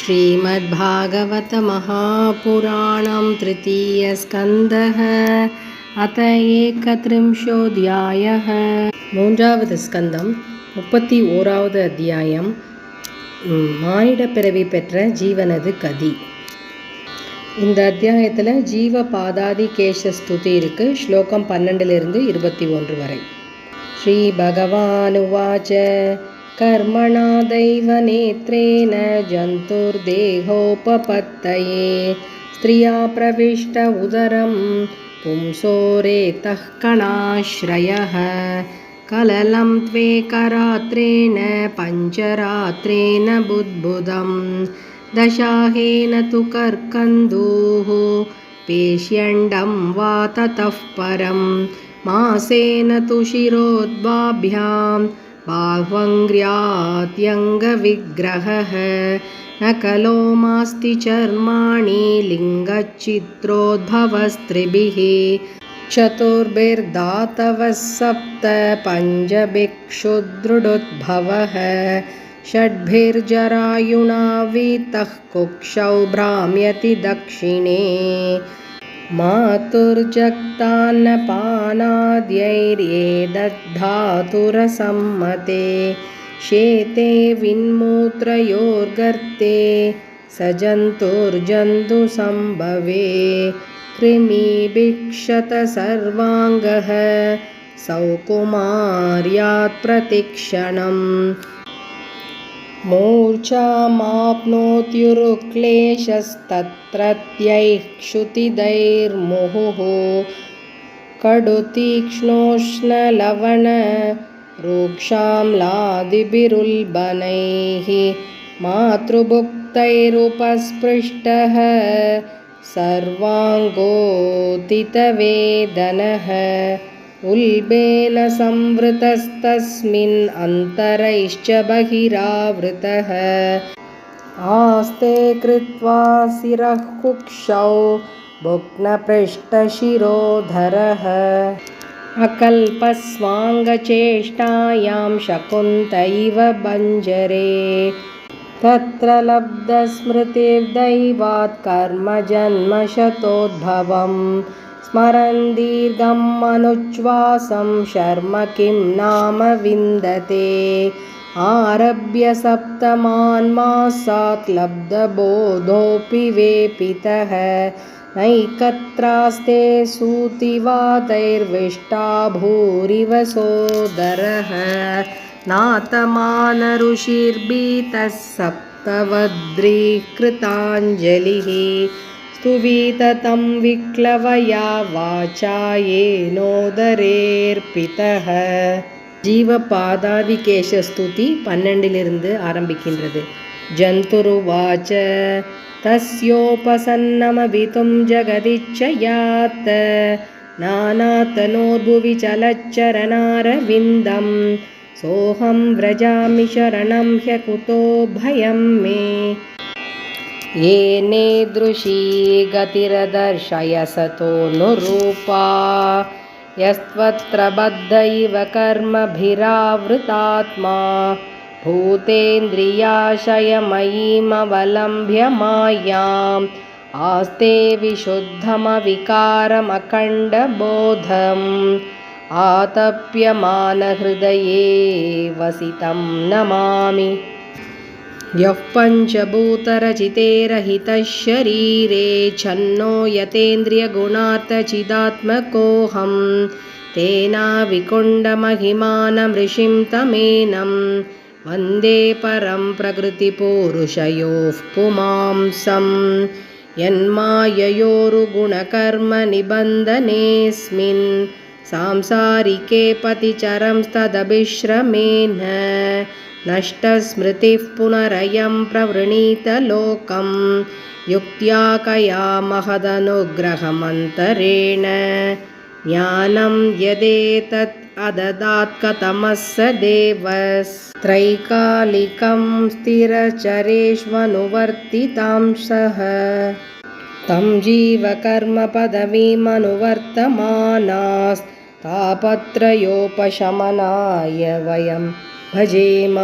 श्रीमद्भागवत महापुराणं तृतीयस्कन्धः अथ एकत्रिंशोऽध्यायः மூன்றாவது ஸ்கந்தம் 31வது அத்தியாயம் மானிட பிறவி பெற்ற ஜீவனது கதி. இந்த அத்தியாயத்தில் ஜீவ பாதாதி கேஷ ஸ்துதி இருக்கு. ஸ்லோகம் 12 21 வரை. ஸ்ரீ பகவானுவாச்ச कर्मणा दैवनेत्रेण जन्तुर्देहोपपत्तये स्त्रिया प्रविष्ट उदरं पुंसोरेतः कणाश्रयः कललं त्वेकरात्रेण पञ्चरात्रेण बुद्बुदं दशाहेन तु कर्कन्दुः पेष्यण्डं वा ततः परं मासेन तु शिरोद्वाभ्यां बाह्वङ्ग्र्यात्यङ्गविग्रहः न कलो मास्ति चर्माणि लिङ्गचित्रोद्भवस्त्रिभिः चतुर्भिर्धातवः सप्त पञ्चभिक्षुदृडुद्भवः षड्भिर्जरायुणा वीतः कुक्षौ भ्राम्यति दक्षिणे मातुर्जक्तान्नपानाद्यैर्येदद्धातुरसम्मते शेते विन्मूत्रयोर्गर्ते सजन्तुर्जन्तुसम्भवे कृमिभिक्षत सर्वाङ्गः सौकुमार्यात् प्रतिक्षणम् मूर्छामाप्नोत्युरुक्लेशस्तत्रत्यैः क्षुतिदैर्मुहुः कटुतीक्ष्णोष्णलवणरूक्षाम्लादिभिरुल्बणैः मातृभुक्तैरुपस्पृष्टः सर्वाङ्गोदितवेदनः उल्बेन संवृतस्तस्मिन् अन्तरैश्च बहिरावृतः आस्ते कृत्वा शिरः कुक्षौ भुग्नपृष्ठशिरोधरः अकल्पस्वाङ्गचेष्टायां शकुन्तैव बञ्जरे तत्र लब्धस्मृतिर्दैवात् कर्मजन्मशतोद्भवम् स्मरन् दीर्घम् अनुच्छ्वासं शर्म किं नाम विन्दते आरभ्य सप्तमान्मासात् लब्धबोधोऽपि वेपितः नैकत्रास्ते सूतिवातैर्विष्टा भूरिव सोदरः नातमानऋषिर्भीतः सप्तवद्रीकृताञ्जलिः स्तुवीततं विक्लवया वाचा येनोदरेर्पितः. ஜீவபாதாதிகேஷ ஸ்துதி 12 ஆரம்பிக்கின்றது. ஜந்துருவாச்ச தஸ்யோபசன்னமபிதும் ஜகதிச்சயாத் நானாதனோர்புவி சலச்சரணாரவிந்தம் சோஹம் व्रजामि शरणं ह्यकुतो भयं मे येनेदृशी गतिरदर्शय सतो नुरूपा यस्त्वत्र बद्ध इव कर्मभिरावृतात्मा भूतेन्द्रियाशयमयीमवलम्ब्य मायाम् आस्ते विशुद्धमविकारमखण्डबोधम् आतप्यमानहृदये वसितं नमामि यः पञ्चभूतरचिते रहितः शरीरे छन्नो यतेन्द्रियगुणार्थचिदात्मकोऽहं तेनाविकुण्डमहिमानमृषिं तमेनं वन्दे परं प्रकृतिपूरुषयोः पुमांसं यन्माययोरुगुणकर्मनिबन्धनेऽस्मिन् सांसारिके पतिचरंस्तदभिश्रमेण नष्टस्मृतिः पुनरयं प्रवृणीतलोकं युक्त्या कया महदनुग्रहमन्तरेण ज्ञानं यदेतत् अददात् कथमः स देवस्त्रैकालिकं स्थिरचरेष्वनुवर्तितां सः तं जीवकर्मपदवीमनुवर्तमानास्तापत्रयोपशमनाय वयं भजेम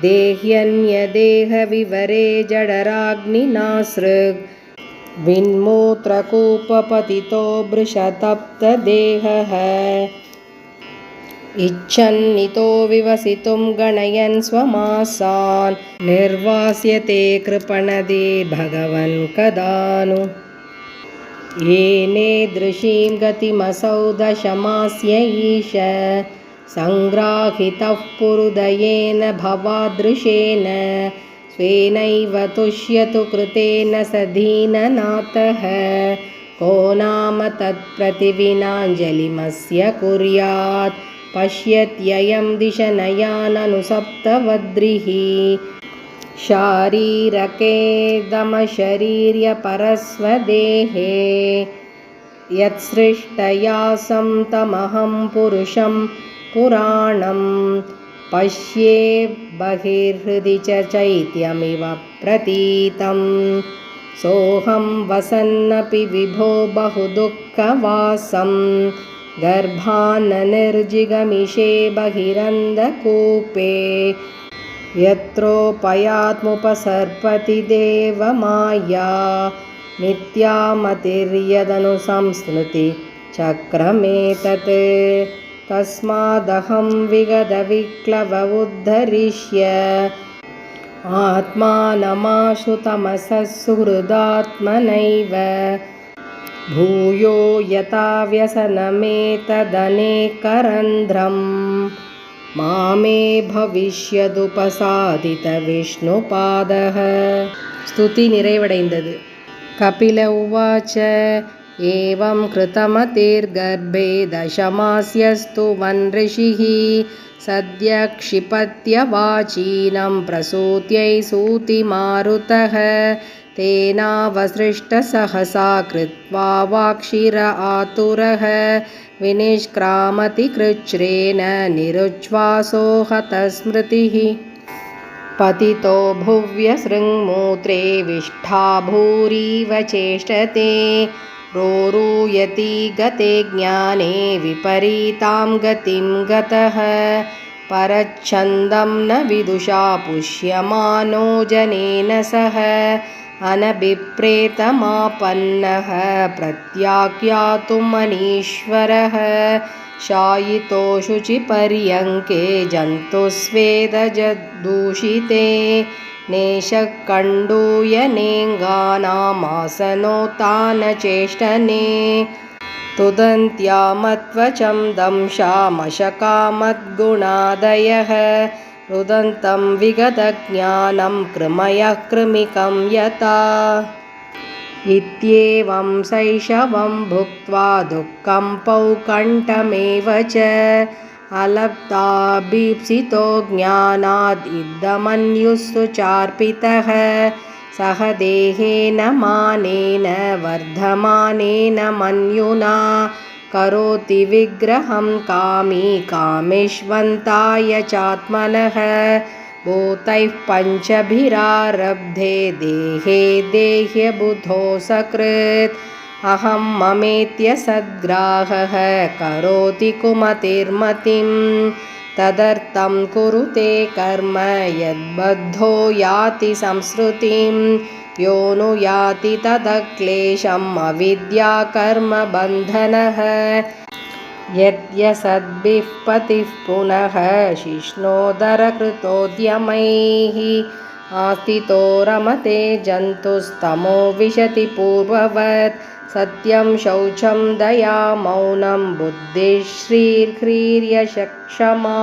देह्यन्यदेहविवरे जडराग्निनासृग् विन्मूत्रकूपपतितो भृशतप्तदेहः इच्छन्नितो विवसितुं गणयन् स्वमासान् निर्वास्यते कृपणदे भगवन् कदा नु येनेदृशीं गतिमसौ दशमास्य ईश सङ्ग्राहितः पुरुदयेन भवादृशेन स्वेनैव तुष्यतु कृतेन स दीननाथः को नाम तत्प्रतिविनाञ्जलिमस्य कुर्यात् पश्यत्ययं दिशनयाननु सप्तवद्रिः शारीरके दमशरीर्यपरस्वदेहे यत्सृष्टयासं तमहं पुरुषं पुराणं पश्ये बहिर्हृदि च चैत्यमिव प्रतीतं सोऽहं वसन्नपि विभो बहुदुःखवासं गर्भान्ननिर्जिगमिषे बहिरन्धकूपे यत्रोपयात्मुपसर्पति देवमाया नित्यामतिर्यदनुसंस्मृति चक्रमेतत् तस्मादहं विगतविक्लव उद्धरिष्य आत्मानमाश्रुतमसः सुहृदात्मनैव भूयो यथा व्यसनमेतदनेकरन्ध्रम् मामे भविष्यदुपसादितविष्णुपादः स्तुति நிறைவடைந்தது. कपिल उवाच एवं कृतमतिर्गर्भे दशमास्यस्तु वन् ऋषिः सद्य क्षिपत्यवाचीनं प्रसूत्यै सूतिमारुतः तेनावसृष्टसहसा कृत्वा वाक्षिर आतुरः विनिष्क्रामति कृच्छ्रेण निरुच्छ्वासो हतस्मृतिः पतितो भुव्यसृङ्मूत्रे विष्ठा भूरिव चेष्टते रोरूयति गते ज्ञाने विपरीतां गतिं गतः परच्छन्दं न विदुषा पुष्यमानो जनेन सह अनभिप्रेतमापन्नः प्रत्याख्यातुमनीश्वरः शायितो शुचिपर्यङ्के जन्तुस्वेदजदूषिते नेशकण्डूयनेङ्गानामासनोत्तानचेष्टने तुदन्त्यामत्वचं दंशामशकामद्गुणादयः रुदन्तं विगतज्ञानं कृमयः कृमिकं यथा इत्येवं शैशवं भुक्त्वा दुःखं पौकण्ठमेव च अलब्धाभीप्सितो ज्ञानाद् इदमन्युस्सु चार्पितः सह देहेन मानेन वर्धमानेन मन्युना करोति विग्रहं कामी कामेष्वन्ताय चात्मनः भूतैः पञ्चभिरारब्धे देहे देह्यबुधो सकृत् अहं ममेत्य सद्ग्राहः करोति कुमतिर्मतिं तदर्थं कुरुते कर्म यद्बद्धो याति संसृतिं यो नु याति तदक्लेशम् अविद्याकर्मबन्धनः यद्यसद्भिः पतिः पुनः शिष्णोदरकृतोद्यमैः आस्थितो रमते जन्तुस्तमो विशति पूर्ववत् सत्यं शौचं दया मौनं बुद्धिश्रीर्ह्रीर्यशक्षमा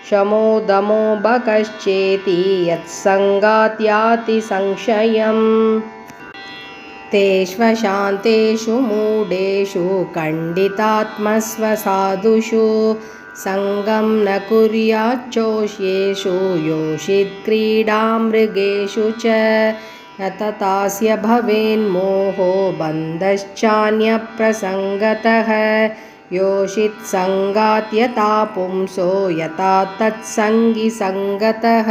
शमो दमो बकश्चेति यत्सङ्गात् याति संशयम् तेष्वशान्तेषु मूढेषु खण्डितात्मस्वसाधुषु सङ्गं न कुर्याच्चोष्येषु योषित्क्रीडां मृगेषु च न तथास्य भवेन्मोहो बन्धश्चान्यप्रसङ्गतः योषित्सङ्गात् यथा पुंसो यथा तत्सङ्गिसङ्गतः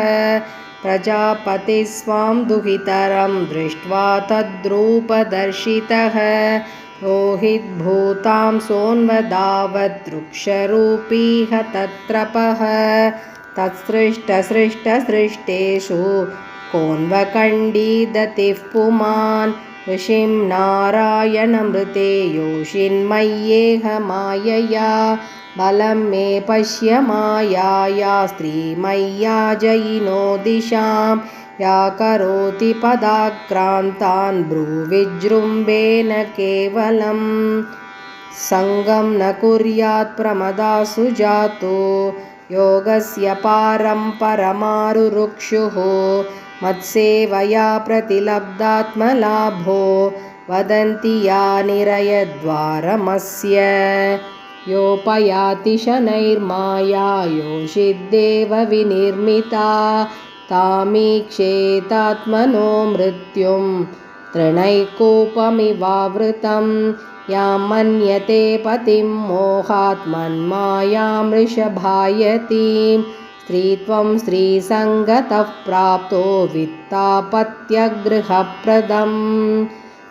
प्रजापतिः स्वां दुहितरं दृष्ट्वा तद्रूपदर्शितः रोहिद्भूतां सोऽन्वदावद् वृक्षरूपीह तत्रपः तत्सृष्टसृष्टसृष्टेषु कोऽन्वकण्डीदतिः पुमान् ऋषिं नारायणमृते योषिन्मय्येह मायया बलं मे पश्य मायाया स्त्रीमय्या जयिनो दिशां या करोति पदाक्रान्तान् भ्रूविजृम्भेन केवलम् सङ्गं न कुर्यात् प्रमदासु जातो योगस्य पारं परमारुरुक्षुः मत्सेवया प्रतिलब्धात्मलाभो वदन्ति या निरयद्वारमस्य योपयाति शनैर्माया योषिद्देव विनिर्मिता तामीक्षेतात्मनो मृत्युं तृणैकूपमिवावृतं यां मन्यते पतिं मोहात् मन्मायां वृषभायतीं स्त्रीत्वं स्त्रीसङ्गतः प्राप्तो वित्तापत्यगृहप्रदं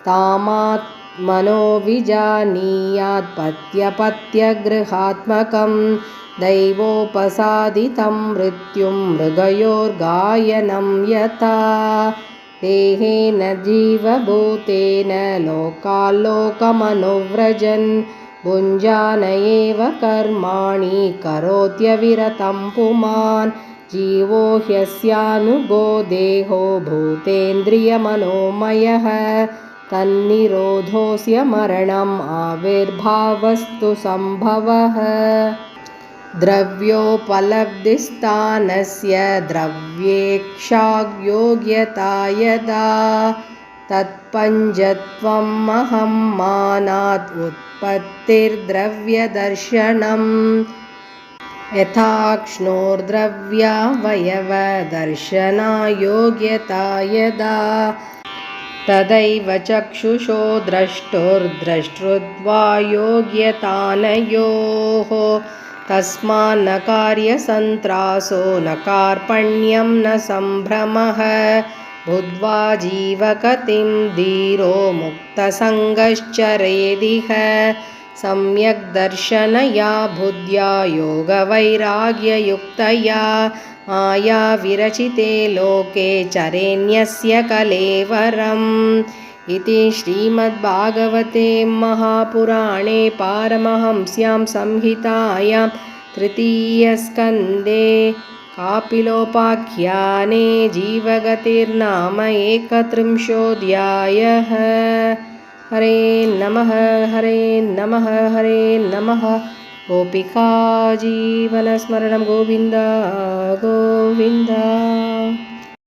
तामात्मनो विजानीयात् पत्यपत्यगृहात्मकं दैवोपसादितं मृत्युं मृगयोर्गायनं यथा देहेन जीवभूतेन लोकाल्लोकमनुव्रजन् भुञ्जान एव कर्माणि करोत्यविरतं पुमान् जीवो ह्यस्यानुगो देहो भूतेन्द्रियमनोमयः तन्निरोधोऽस्य मरणम् आविर्भावस्तु सम्भवः द्रव्योपलब्धिस्थानस्य द्रव्येक्षायोग्यता यदा तत्पञ्चत्वम् अहं मानात् उत्पत्तिर्द्रव्यदर्शनम् यथाक्ष्णोर्द्रव्यावयवदर्शनायोग्यता यदा तदैव चक्षुषो द्रष्टुर्द्रष्टृत्वा योग्यतानयोः तस्मान्न कार्यसन्त्रासो न कार्पण्यं न सम्भ्रमः बुद्ध्वा जीवगतिं धीरो मुक्तसङ्गश्चरेदिह सम्यक् दर्शनया बुद्ध्या योगवैराग्ययुक्तया माया विरचिते लोके चरेण्यस्य कलेवरम् इति श्रीमद्भागवते महापुराणे पारमहंस्यां संहितायां तृतीयस्कन्धे कापिलोपाख्याने जीवगतिर्नाम 31 हरे नमः हरे नमः हरे नमः गोपिका जीवनस्मरणं गोविन्द गोविन्द।